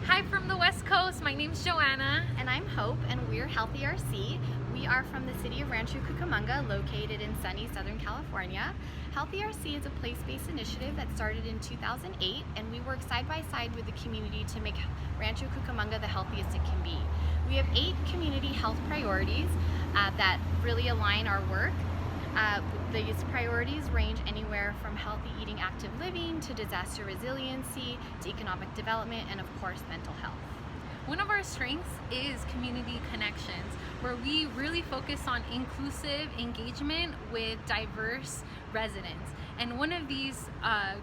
Hi from the West Coast, my name's Joanna. And I'm Hope, and we're Healthy RC. We are from the city of Rancho Cucamonga, located in sunny Southern California. Healthy RC is a place-based initiative that started in 2008, and we work side by side with the community to make Rancho Cucamonga the healthiest it can be. We have 8 community health priorities that really align our work. These priorities range anywhere from healthy eating, active living, to disaster resiliency, to economic development, and of course, mental health. One of our strengths is community connections, where we really focus on inclusive engagement with diverse residents. And one of these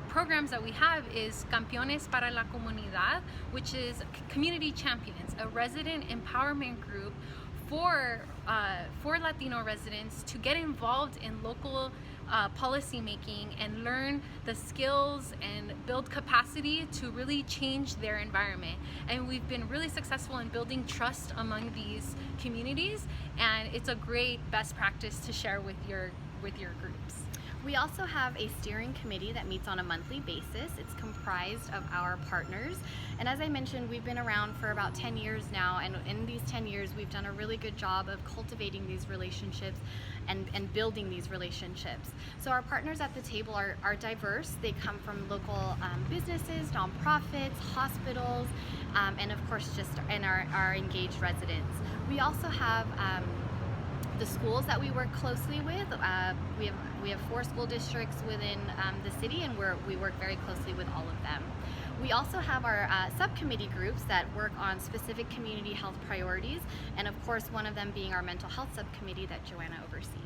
programs that we have is Campeones para la Comunidad, which is Community Champions, a resident empowerment group for Latino residents to get involved in local policy making and learn the skills and build capacity to really change their environment. And we've been really successful in building trust among these communities, and it's a great best practice to share with your groups. We also have a steering committee that meets on a monthly basis. It's comprised of our partners. And as I mentioned, we've been around for about 10 years now, and in these 10 years, we've done a really good job of cultivating these relationships and building these relationships. So our partners at the table are diverse. They come from local businesses, nonprofits, hospitals, and of course our engaged residents. We also have the schools that we work closely with. We have 4 school districts within the city, and we work very closely with all of them. We also have our subcommittee groups that work on specific community health priorities, and of course one of them being our mental health subcommittee that Joanna oversees.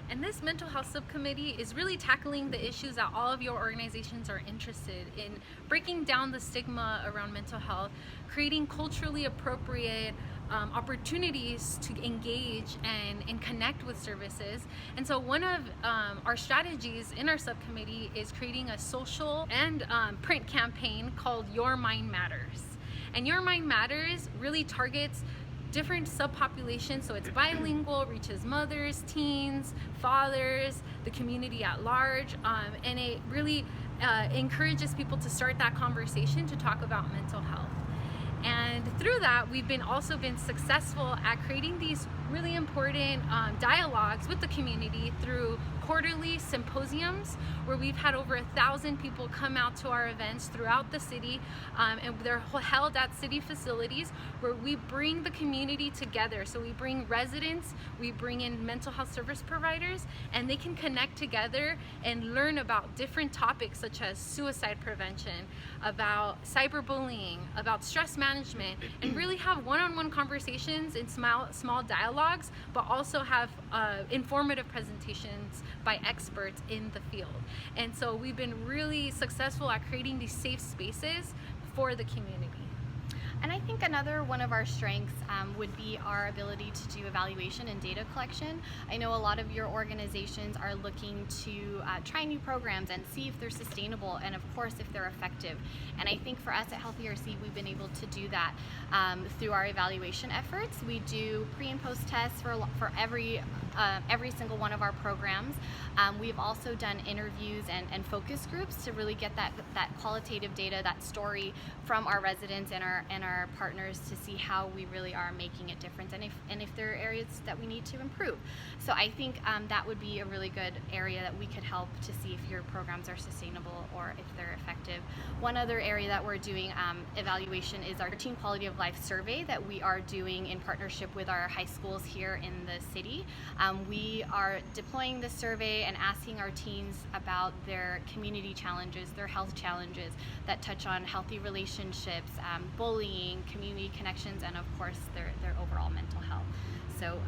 And this mental health subcommittee is really tackling the issues that all of your organizations are interested in: breaking down the stigma around mental health, creating culturally appropriate opportunities to engage and connect with services. And so one of our strategies in our subcommittee is creating a social and print campaign called Your Mind Matters. And Your Mind Matters really targets different subpopulations, so it's bilingual, reaches mothers, teens, fathers, the community at large, and it really encourages people to start that conversation to talk about mental health. And through that, we've also been successful at creating these really important dialogues with the community through quarterly symposiums, where we've had over 1,000 people come out to our events throughout the city, and they're held at city facilities where we bring the community together. So we bring residents, we bring in mental health service providers, and they can connect together and learn about different topics such as suicide prevention, about cyberbullying, about stress management, and really have one-on-one conversations in small dialogues, but also have informative presentations by experts in the field. And so we've been really successful at creating these safe spaces for the community. And I think another one of our strengths would be our ability to do evaluation and data collection. I know a lot of your organizations are looking to try new programs and see if they're sustainable, and of course if they're effective. And I think for us at Healthy RC, we've been able to do that through our evaluation efforts. We do pre and post tests for every single one of our programs. We've also done interviews and focus groups to really get that qualitative data, that story from our residents and our partners, to see how we really are making a difference, and if there are areas that we need to improve. So I think that would be a really good area that we could help to see if your programs are sustainable or if they're effective. One other area that we're doing evaluation is our teen quality of life survey that we are doing in partnership with our high schools here in the city. We are deploying this survey and asking our teens about their community challenges, their health challenges that touch on healthy relationships, bullying, community connections, and of course their overall mental health. So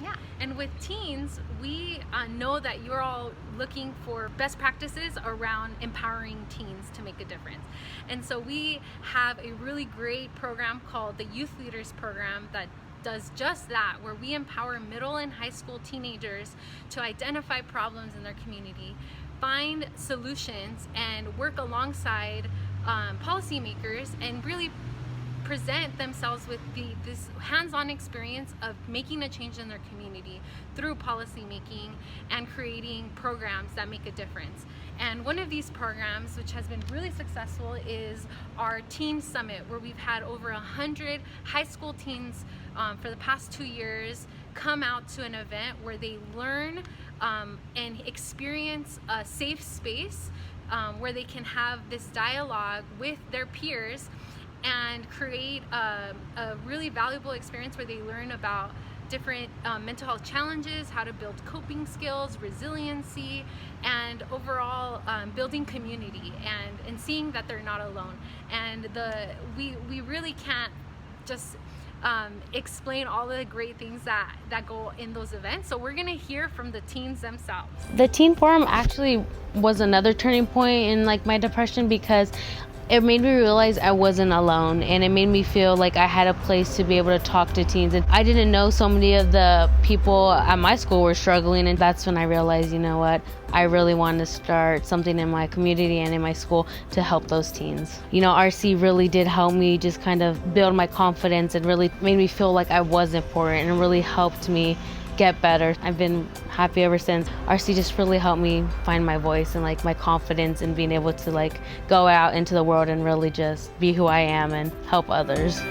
yeah. And with teens, we know that you're all looking for best practices around empowering teens to make a difference. And so we have a really great program called the Youth Leaders Program that does just that, where we empower middle and high school teenagers to identify problems in their community, find solutions, and work alongside policymakers and really present themselves with this hands-on experience of making a change in their community through policy making and creating programs that make a difference. And one of these programs, which has been really successful, is our Teen Summit, where we've had over 100 high school teens for the past 2 years come out to an event where they learn and experience a safe space where they can have this dialogue with their peers and create a really valuable experience where they learn about different mental health challenges, how to build coping skills, resiliency, and overall building community and seeing that they're not alone. And we really can't just explain all the great things that go in those events. So we're gonna hear from the teens themselves. The teen forum actually was another turning point in like my depression, because it made me realize I wasn't alone, and it made me feel like I had a place to be able to talk to teens. And I didn't know so many of the people at my school were struggling, and that's when I realized, you know what, I really wanted to start something in my community and in my school to help those teens. You know, RC really did help me just kind of build my confidence and really made me feel like I was important and really helped me get better. I've been happy ever since. RC just really helped me find my voice and like my confidence in being able to like go out into the world and really just be who I am and help others.